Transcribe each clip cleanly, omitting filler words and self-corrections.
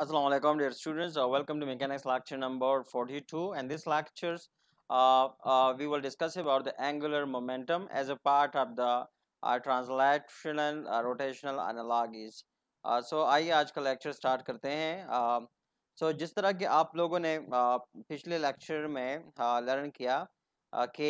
Assalamu alaikum dear students. Welcome to mechanics lecture number 42, and this lectures we will discuss about the angular momentum as a part of the translational rotational analogies. So आइए आज का lecture start करते हैं. So जिस तरह के आप लोगों ने पिछले लेक्चर में लर्न किया कि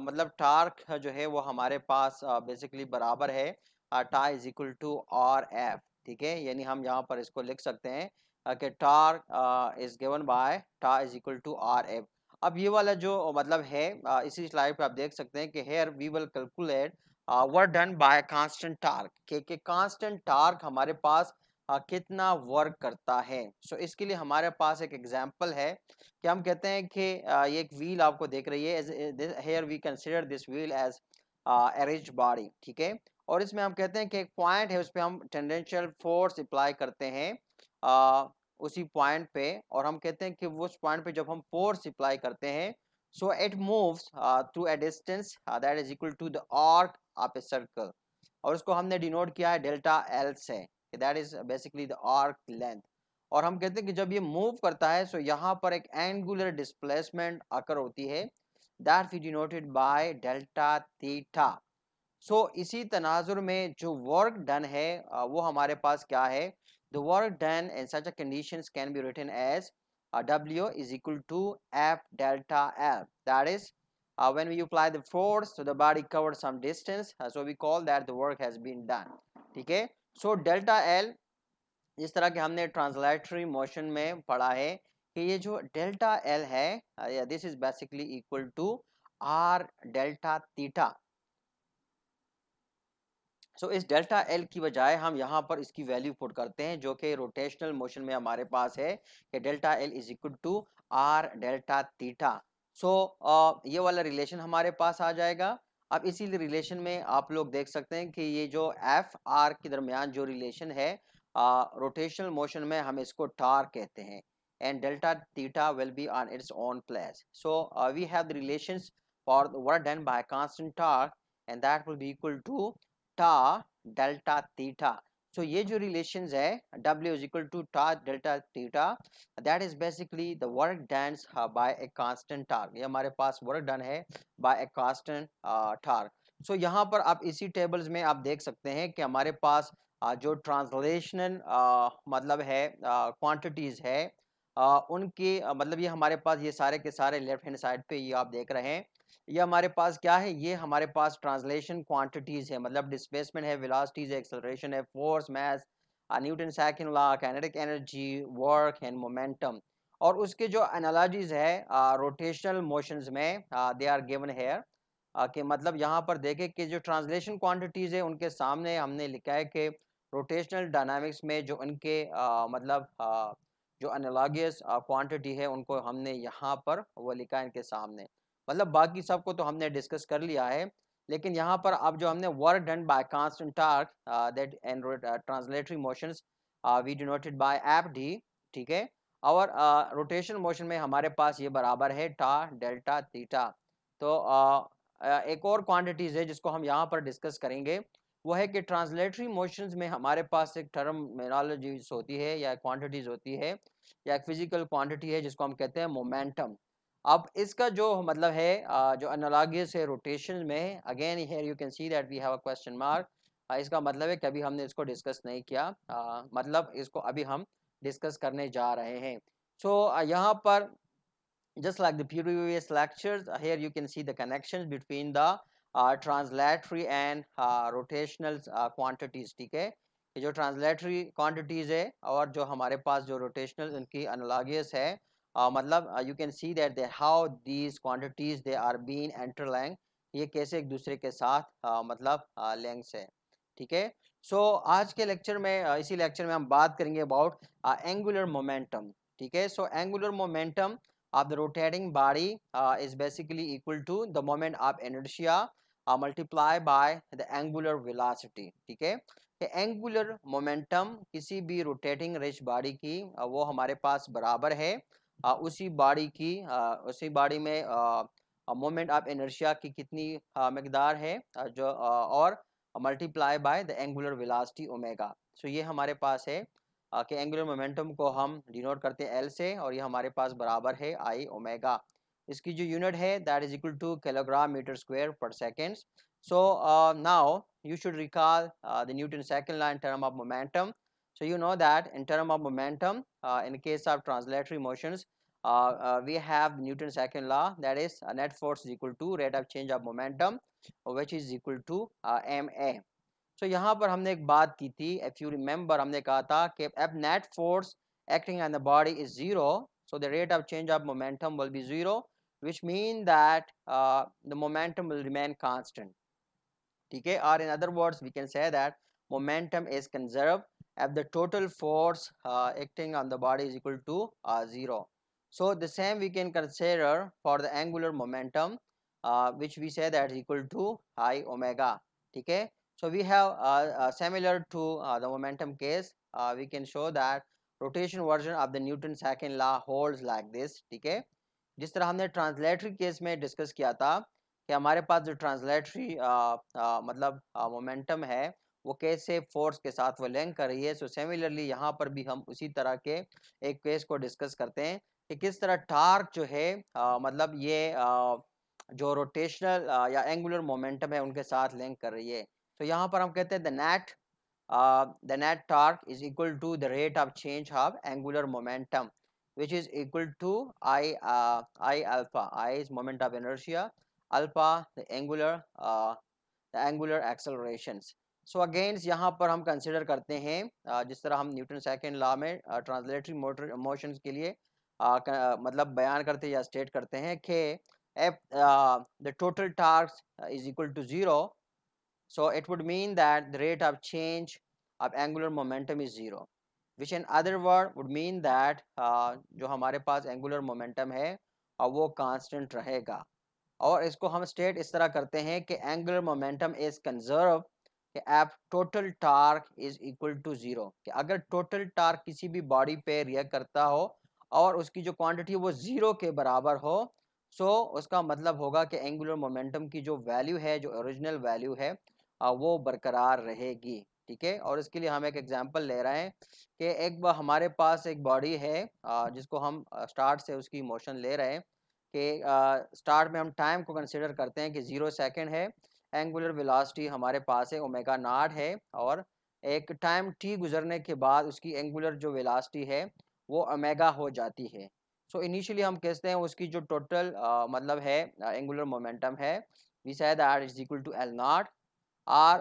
मतलब टार्क जो है वो हमारे पास बेसिकली बराबर है tau is equal to r F. ठीक है, यानी हम यहाँ पर इसको लिख सकते हैं कि torque is given by tau is equal to r F. अब ये वाला जो मतलब है इसी स्लाइड पे आप देख सकते हैं कि here we will calculate work done by constant torque के कांस्टेंट टार्क हमारे पास कितना वर्क करता है. सो इसके लिए हमारे पास एक एग्जांपल है कि हम कहते हैं कि ये एक व्हील आपको देख रही है. Here we consider this wheel as a rigid body. ठीक है, और इसमें हम कहते हैं कि एक पॉइंट है उस पर हम टेंडेंशियल फोर्स अप्लाई करते हैं उसी पॉइंट पे, और हम कहते हैं कि उस पॉइंट पे जब हम फोर्स अप्लाई करते हैं so it moves through a distance that is equal to the arc of a circle, और उसको हमने डिनोट किया है डेल्टा एल से, that is basically the arc length. और हम कहते हैं कि जब ये मूव करता है सो यहाँ पर एक एंगुलर डिस्प्लेसमेंट अकर होती है that we denoted by delta theta. So इसी तनाजुर में जो वर्क डन है वो हमारे पास क्या है. The work done in such a conditions can be written as W is equal to F delta L. That is, when we apply the force so the body covers some distance, so we call that the work has been done. ठीक है, so delta L जिस तरह के हमने translatory motion में पढ़ा है कि ये जो डेल्टा एल है this is basically equal to R delta theta. So इस डेल्टा एल की बजाय हम यहाँ पर इसकी वैल्यू पुट करते हैं जो कि रोटेशनल मोशन में हमारे पास है कि delta L is equal to R delta theta. So ये वाला रिलेशन हमारे पास आ जाएगा. अब इसी रिलेशन में आप लोग देख सकते हैं कि ये जो एफ आर के दरमियान जो रिलेशन है रोटेशनल मोशन में हम इसको टार कहते हैं, and delta theta will be on its own place. So we have the relations for the work done by constant torque and that will be equal to tau delta theta. So ये जो relations है W is equal to tau delta theta, that is basically the work done by a constant torque. ये हमारे पास work done है by a constant torque. So यहाँ पर आप इसी टेबल्स में आप देख सकते हैं कि हमारे पास जो ट्रांसलेशनल मतलब है क्वांटिटीज है उनकी मतलब ये हमारे पास ये सारे के सारे लेफ्ट हैंड साइड पे ये आप देख रहे हैं. ये हमारे पास क्या है, ये हमारे पास ट्रांसलेशन क्वांटिटीज है, मतलब डिस्प्लेसमेंट है, वेलोसिटीज है, एक्सेलरेशन है, force, mass, Newton second law, kinetic energy, work and momentum. और उसके जो एनालॉजीज है रोटेशनल मोशंस में दे आर गिवन हेयर कि मतलब यहाँ पर देखें कि जो ट्रांसलेशन क्वांटिटीज है उनके सामने हमने लिखा है कि रोटेशनल डायनामिक्स में जो उनके मतलब जो एनालॉगस क्वांटिटी है उनको हमने यहाँ पर वो लिखा है इनके सामने. मतलब बाकी सबको तो हमने डिस्कस कर लिया है, लेकिन यहाँ पर अब जो हमने work done by constant torque that and translatory motions we denoted by F d. ठीक है, और रोटेशन मोशन में हमारे पास ये बराबर है टा डेल्टा थीटा. तो एक और क्वांटिटीज है जिसको हम यहाँ पर डिस्कस करेंगे, वो है कि ट्रांसलेटरी मोशंस में हमारे पास एक टर्मिनोलॉजीज होती है या क्वांटिटीज होती है या एक फिजिकल क्वांटिटी है जिसको हम कहते हैं मोमेंटम. अब इसका जो मतलब है जो एनालॉगस है रोटेशन में, again here you can see that we have a question mark. इसका मतलब है कि अभी हमने इसको डिस्कस नहीं किया, मतलब इसको अभी हम डिस्कस करने जा रहे हैं. सो यहाँ पर just like the previous lectures, here you can see the connections between the translatory and rotational quantities. ठीक है, ये जो translatory quantities है और जो हमारे पास जो rotational उनकी analogous है मतलब you can see that they how these quantities they are being interlinked, ये कैसे एक दूसरे के साथ मतलब लिंक्स है. ठीक है, सो आज के लेक्चर में इसी लेक्चर में हम बात करेंगे अबाउट एंगुलर मोमेंटम. ठीक है, so angular momentum of the rotating body is basically equal to the moment of inertia multiplied by the angular velocity. ठीक है, कि angular momentum किसी भी rotating rich body की वो हमारे पास बराबर है उसी बॉडी में मोमेंट ऑफ इनर्शिया की कितनी मकदार है और multiply by the angular velocity omega. So ये हमारे पास है. कि एंगुलर मोमेंटम को हम डिनोट करते हैं एल से, और ये हमारे पास बराबर है आई ओमेगा। इसकी जो यूनिट है that is equal to kilogram metre square per second. So now you should recall the Newton second law in term of momentum. So you know that in term of momentum, in case of translatory motions, we have Newton second law, that is net force is equal to rate of change of momentum, which is equal to ma. So यहाँ पर हमने एक बात की थी, if you remember हमने कहा था कि if net force acting on the body is zero, so the rate of change of momentum will be zero, which mean that the momentum will remain constant. ठीक है, or in other words we can say that momentum is conserved if the total force acting on the body is equal to zero. So the same we can consider for the angular momentum, which we say that is equal to I omega. ठीक है, so we have similar to the momentum case, we can show that rotation version of the Newton second law holds like this. ठीक है, जिस तरह हमने translatory case में discuss किया था कि हमारे पास जो ट्रांसलेटरी मतलब मोमेंटम है वो कैसे फोर्स के साथ वो लिंक कर रही है, सो सिमिलरली यहाँ पर भी हम उसी तरह के एक केस को डिस्कस करते हैं कि किस तरह टार्क जो है मतलब ये जो रोटेशनल या एंगुलर मोमेंटम है उनके साथ लिंक कर रही है। तो यहाँ पर हम कहते हैं the net torque is equal to the rate of change of angular momentum, which is equal to I alpha. I is moment of inertia, alpha the angular accelerations. So again यहाँ पर हम कंसिडर करते हैं जिस तरह हम Newton second law में translatory motions के लिए मतलब बयान करते या स्टेट करते हैं कि if the total torque is equal to zero, so it would mean that the rate of change of angular momentum is zero, which in other word would mean that जो हमारे पास angular momentum है वो constant रहेगा। और इसको हम state इस तरह करते हैं कि एंगुलर मोमेंटम इज कंजर्व कि if total torque is equal to zero, कि अगर टोटल टार्क किसी भी बॉडी पे रिएक्ट करता हो और उसकी जो क्वांटिटी वो जीरो के बराबर हो, सो उसका मतलब होगा कि एंगुलर मोमेंटम की जो वैल्यू है, जो ओरिजिनल वैल्यू है वो बरकरार रहेगी। ठीक है, और इसके लिए हम एक एग्जांपल ले रहे हैं कि एक बार हमारे पास एक बॉडी है जिसको हम स्टार्ट से उसकी मोशन ले रहे हैं कि स्टार्ट में हम टाइम को कंसिडर करते हैं कि 0 सेकंड है, एंगुलर वेलोसिटी हमारे पास है ओमेगा नॉट है, और एक टाइम टी गुजरने के बाद उसकी एंगुलर जो वेलोसिटी है वो ओमेगा हो जाती है। सो इनिशियली हम कहते हैं उसकी जो टोटल मतलब है एंगुलर मोमेंटम है, we say that is equal to L naught, or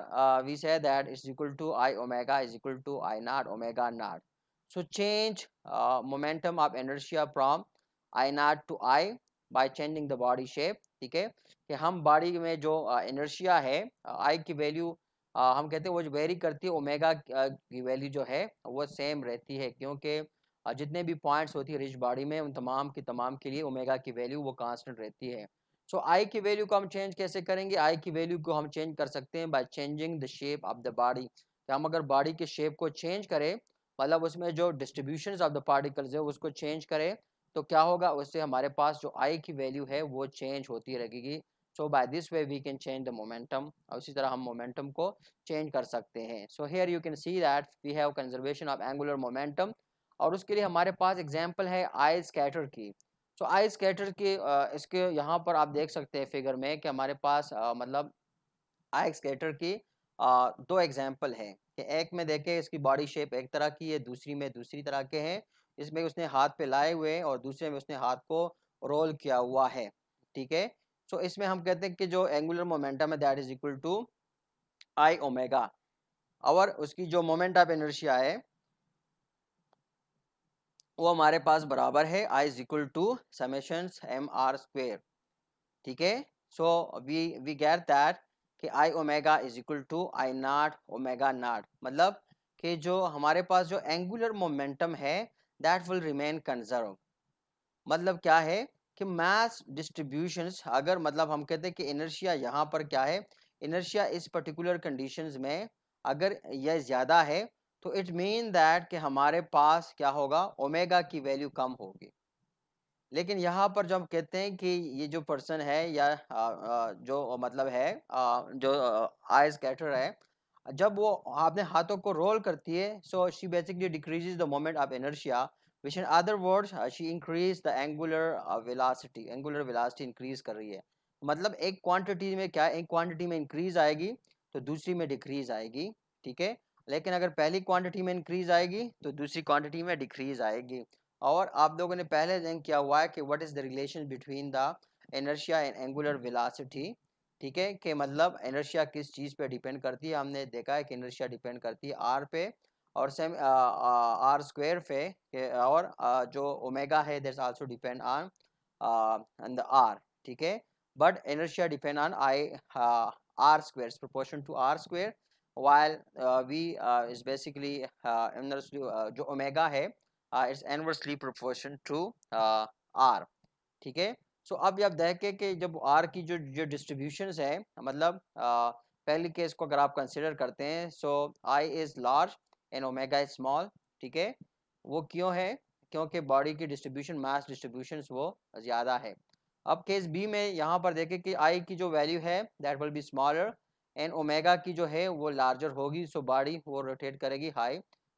we say that is equal to I omega is equal to I naught omega naught. So change momentum of inertia from I naught to I by changing the body shape. ठीक है, कि हम body में जो inertia है I की value हम कहते हैं वो जो वेरी करती है ओमेगा की वैल्यू जो है वो सेम रहती है, क्योंकि जितने भी पॉइंट्स होती है रिच बॉडी में उन तमाम की तमाम के लिए ओमेगा की वैल्यू वो कांस्टेंट रहती है। सो आई की वैल्यू को हम चेंज कैसे करेंगे? आई की वैल्यू को हम चेंज कर सकते हैं by changing the shape of the body. कि हम अगर बॉडी के शेप को चेंज करें, मतलब उसमें जो डिस्ट्रीब्यूशन ऑफ द पार्टिकल्स है उसको चेंज करें, तो क्या होगा, उससे हमारे पास जो आई की वैल्यू है वो चेंज होती रहेगी। So by this way we can change the momentum, और उसी तरह हम मोमेंटम को चेंज कर सकते हैं। So here you can see that we have conservation of angular momentum, और उसके लिए हमारे पास एग्जाम्पल है आई स्कैटर की। तो आई स्कैटर के इसके यहाँ पर आप देख सकते हैं फिगर में कि हमारे पास मतलब आई स्कैटर की दो एग्जाम्पल हैं कि एक में देखें इसकी बॉडी शेप एक तरह की है, दूसरी में दूसरी तरह के हैं। इसमें उसने हाथ पे लाए हुए हैं और दूसरे में उसने हाथ को रोल किया हुआ है। ठीक है, सो इसमें हम कहते हैं कि जो एंगुलर मोमेंटम है that is equal to I omega, और उसकी जो मोमेंट ऑफ इनर्शिया है वो हमारे पास बराबर है I is equal to summation M R square. ठीक है, सो वी गेट दैट कि I omega is equal to I naught omega naught, मतलब कि जो हमारे पास जो एंगुलर मोमेंटम है दैट विल रिमेन कंजर्व। मतलब क्या है कि मास डिस्ट्रीब्यूशंस, अगर मतलब हम कहते हैं कि इनर्शिया यहाँ पर क्या है, इनर्शिया इस पर्टिकुलर कंडीशंस में अगर यह ज़्यादा है तो इट मीन दैट कि हमारे पास क्या होगा, ओमेगा की वैल्यू कम होगी। लेकिन यहाँ पर जो हम कहते हैं कि ये जो पर्सन है या जो मतलब है जो आई स्कैटर है, जब वो आपने हाथों को रोल करती है, so she basically decreases the moment of inertia, which in other words she increase the angular velocity increase कर रही है। मतलब एक क्वांटिटी में क्या, एक क्वांटिटी में इंक्रीज आएगी तो दूसरी में डिक्रीज आएगी, ठीक है। लेकिन अगर पहली क्वांटिटी में इंक्रीज आएगी तो दूसरी क्वांटिटी में डिक्रीज आएगी। और आप लोगों ने पहले लिंक किया हुआ है कि what is the relation between the inertia and angular velocity, ठीक है, कि मतलब इनर्शिया किस चीज़ पे डिपेंड करती है। हमने देखा है कि इनर्शिया डिपेंड करती है आर पे और सेम आर स्क्वायर पे और जो ओमेगा है that's also depend on the r, ठीक है। But inertia depend on I r square proportion to r square, while v is basically inversely जो ओमेगा है it's inversely proportion to r, ठीक है। सो अब आप देखें कि जब आर की जो जो डिस्ट्रीब्यूशंस है, मतलब पहले केस को अगर आप कंसिडर करते हैं, so I is large and omega is small, ठीक है। वो क्यों है? क्योंकि बॉडी की डिस्ट्रीब्यूशन, मास डिस्ट्रीब्यूशन वो ज़्यादा है। अब केस बी में यहाँ पर देखें कि आई की जो वैल्यू है that will be smaller and omega की जो है वो लार्जर होगी, सो बॉडी वो रोटेट करेगी हाई,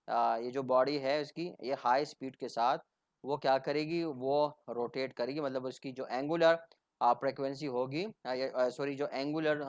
ये जो बॉडी है उसकी ये हाई स्पीड के साथ वो क्या करेगी, वो रोटेट करेगी, मतलब उसकी जो एंगुलर फ्रिक्वेंसी होगी, सॉरी जो एंगुलर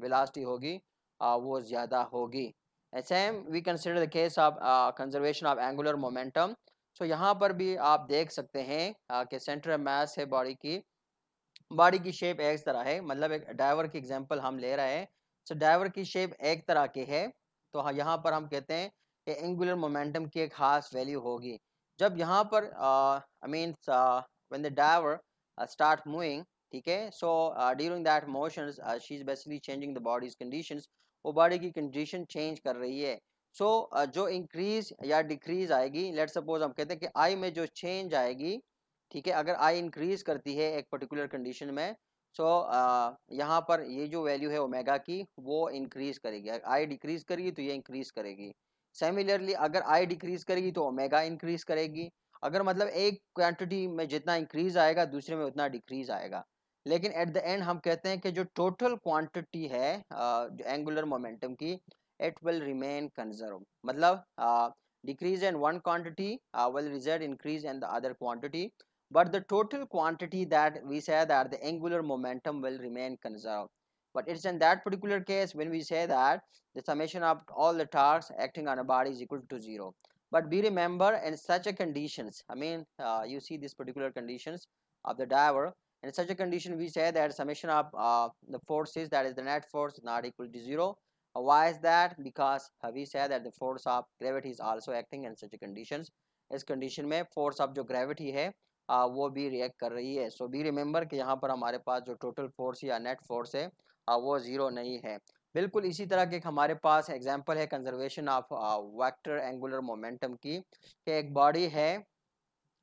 वेलोसिटी होगी वो ज़्यादा होगी। Same we consider the case of conservation of angular momentum. So यहाँ पर भी आप देख सकते हैं कि सेंटर ऑफ मास है बॉडी की शेप एक तरह है, मतलब एक डाइवर की एग्जांपल हम ले रहे हैं। सो डाइवर की शेप एक तरह की है, तो यहाँ पर हम कहते हैं कि एंगुलर मोमेंटम की एक खास वैल्यू होगी। जब यहाँ पर I mean when the diver start moving, ठीक है, so during that motions she is basically changing the body's conditions, वो बॉडी की कंडीशन चेंज कर रही है। सो जो इंक्रीज या डिक्रीज आएगी, लेट सपोज हम कहते हैं कि आई में जो चेंज आएगी, ठीक है, अगर आई इंक्रीज करती है एक पर्टिकुलर कंडीशन में, सो यहाँ पर ये जो वैल्यू है ओमेगा की वो इंक्रीज करेगी, अगर आई डिक्रीज करेगी तो ये इंक्रीज करेगी। सिमिलरली अगर आई डिक्रीज करेगी तो ओमेगा इंक्रीज करेगी। अगर मतलब एक क्वांटिटी में जितना इंक्रीज आएगा दूसरे में उतना डिक्रीज आएगा। लेकिन एट द एंड हम कहते हैं कि जो टोटल क्वांटिटी है जो एंगुलर मोमेंटम की, इट विल रिमेन कंजर्व, मतलब decrease in one quantity will result increase in the other quantity, but the total quantity that we say that the angular momentum will remain conserved. But it's in that particular case when we say that the summation of all the torques acting on a body is equal to zero. But be remember in such a conditions, I mean you see these particular conditions of the diver, in such a condition we say that summation of the forces, that is the net force, is not equal to zero. Why is that? Because we say that the force of gravity is also acting in such a conditions. इस condition में force of जो gravity है वो भी react कर रही है। सो be remember कि यहाँ पर हमारे पास जो टोटल फोर्स या नेट फोर्स है वो ज़ीरो नहीं है। बिल्कुल इसी तरह के हमारे पास एग्जांपल है conservation of vector angular momentum की, कि एक बॉडी है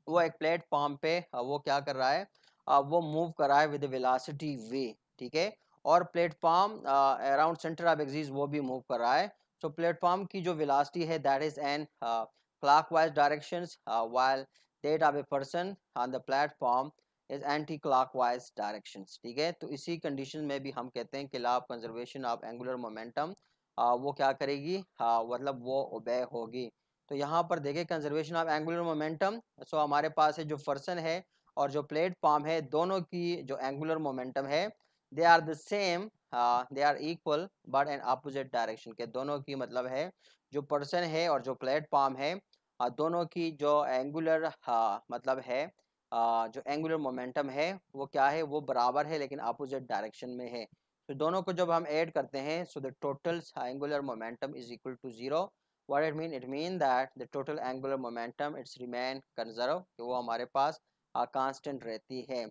वो एक प्लेटफॉर्म पे वो क्या कर रहा है, वो मूव कर रहा है विद वेलोसिटी v, ठीक है। और platform around centre of axis वो भी मूव कर रहा है। सो प्लेटफॉर्म की जो वेलोसिटी है that is an clockwise directions, while that of a person on the platform is anti clockwise directions, ठीक है। तो इसी कंडीशन में भी हम कहते हैं कि law of conservation of angular momentum वो क्या करेगी, मतलब वो ओबे होगी। तो यहाँ पर देखें कंजर्वेशन ऑफ एंगुलर मोमेंटम, सो हमारे पास है जो पर्सन है और जो प्लेटफॉर्म है दोनों की जो एंगुलर मोमेंटम है they are the same, they are equal but in opposite direction के, दोनों की मतलब है जो पर्सन है और जो प्लेटफॉर्म है दोनों की जो एंगुलर मतलब है जो एंगुलर मोमेंटम है वो क्या है, वो बराबर है लेकिन अपोजिट डायरेक्शन में है। तो दोनों को जब हम ऐड करते हैं so the total angular momentum is equal to zero. what it mean, it mean that the total angular momentum it's remain conserve, कि वो हमारे पास constant रहती है।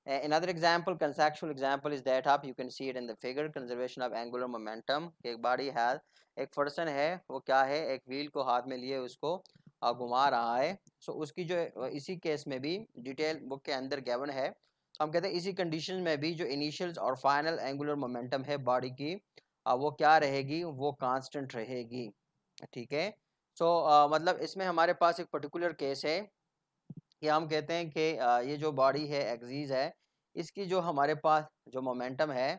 Another example, conceptual example is that up you can see it in the figure, conservation of angular momentum। एक body has, एक person है वो क्या है, एक wheel को हाथ में लिए उसको घुमा रहा है। सो उसकी जो इसी केस में भी डिटेल बुक के अंदर गिवन है, हम कहते हैं इसी कंडीशन में भी जो इनिशियल और फाइनल एंगुलर मोमेंटम है बॉडी की वो क्या रहेगी, वो कांस्टेंट रहेगी, ठीक है। सो मतलब इसमें हमारे पास एक पर्टिकुलर केस है कि हम कहते हैं कि ये जो बॉडी है एक्सिस है, इसकी जो हमारे पास जो मोमेंटम है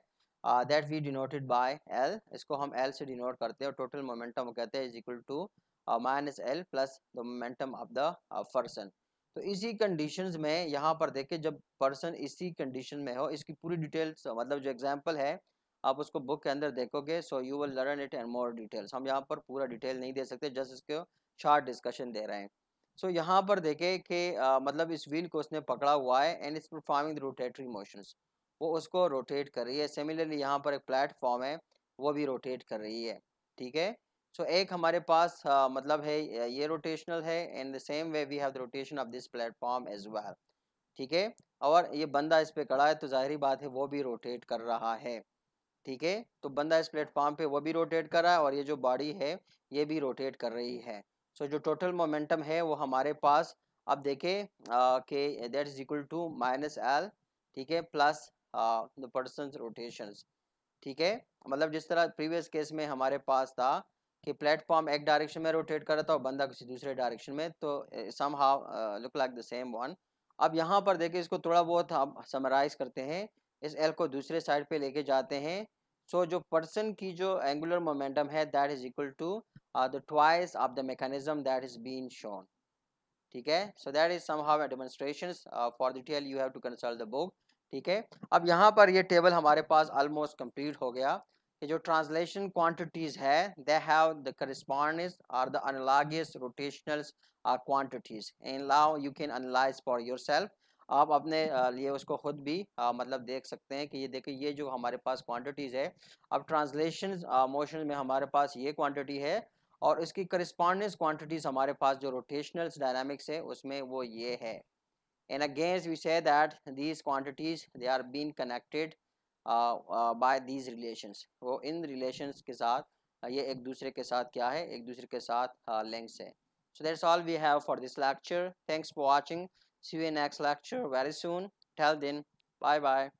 that we denoted by L, इसको हम एल से डिनोट करते हैं और टोटल मोमेंटम कहते हैं is equal to minus L plus the momentum of the person. तो इसी कंडीशंस में यहाँ पर देखें, जब पर्सन इसी कंडीशन में हो, इसकी पूरी डिटेल्स मतलब जो एग्जांपल है आप उसको बुक के अंदर देखोगे, so you will learn it and more details. हम यहाँ पर पूरा डिटेल नहीं दे सकते, जस्ट इसके शॉर्ट डिस्कशन दे रहे हैं। सो यहाँ पर देखें कि मतलब इस व्हील को उसने पकड़ा हुआ है and it's performing the rotatory motions, वो उसको रोटेट कर रही है। सिमिलरली यहाँ पर एक प्लेटफॉर्म है, वो भी रोटेट कर रही है, ठीक है। सो एक हमारे पास मतलब है ये रोटेशनल है, and the same way we have the rotation of this platform as well, ठीक है। और ये बंदा इस पे खड़ा है तो जाहिर बात है वो भी रोटेट कर रहा है, ठीक है। तो बंदा इस प्लेटफॉर्म पे वो भी रोटेट कर रहा है और ये जो बॉडी है ये भी रोटेट कर रही है। सो जो टोटल मोमेंटम है वो हमारे पास अब देखें कि that is equal to minus L, ठीक है, प्लस द पर्सन रोटेशंस, ठीक है। मतलब जिस तरह प्रीवियस केस में हमारे पास था कि प्लेटफॉर्म एक डायरेक्शन में रोटेट कर रहा था और बंदा किसी दूसरे डायरेक्शन में, तो somehow look like the same one. अब यहाँ पर देखिए, इसको थोड़ा बहुत हम समराइज करते हैं, इस एल को दूसरे साइड पे लेके जाते हैं। सो जो पर्सन की जो एंगुलर मोमेंटम है that is equal to the twice of the mechanism that is been shown, ठीक है। So that is somehow a demonstration, for detail you have to consult the book, ठीक है। अब यहाँ पर ये टेबल हमारे पास ऑलमोस्ट कंप्लीट हो गया कि जो ट्रांसलेशन क्वांटिटीज है दे हैव द करस्पॉन्डेंस और the analogous rotationals quantities, and now you can analyse for yourself. आप अपने लिए उसको खुद भी मतलब देख सकते हैं कि ये देखिए ये जो हमारे पास क्वांटिटीज है, अब ट्रांसलेशन मोशन में हमारे पास ये क्वांटिटी है और इसकी करस्पॉन्डेंस क्वांटिटीज हमारे पास जो रोटेशनल डायनामिक्स है उसमें वो ये है। And again we say that these quantities they are being connected by these relations, वो इन relations के साथ ये एक दूसरे के साथ क्या है, एक दूसरे के साथ links है। So that's all we have for this lecture. Thanks for watching. See you in next lecture very soon. Till then, bye bye.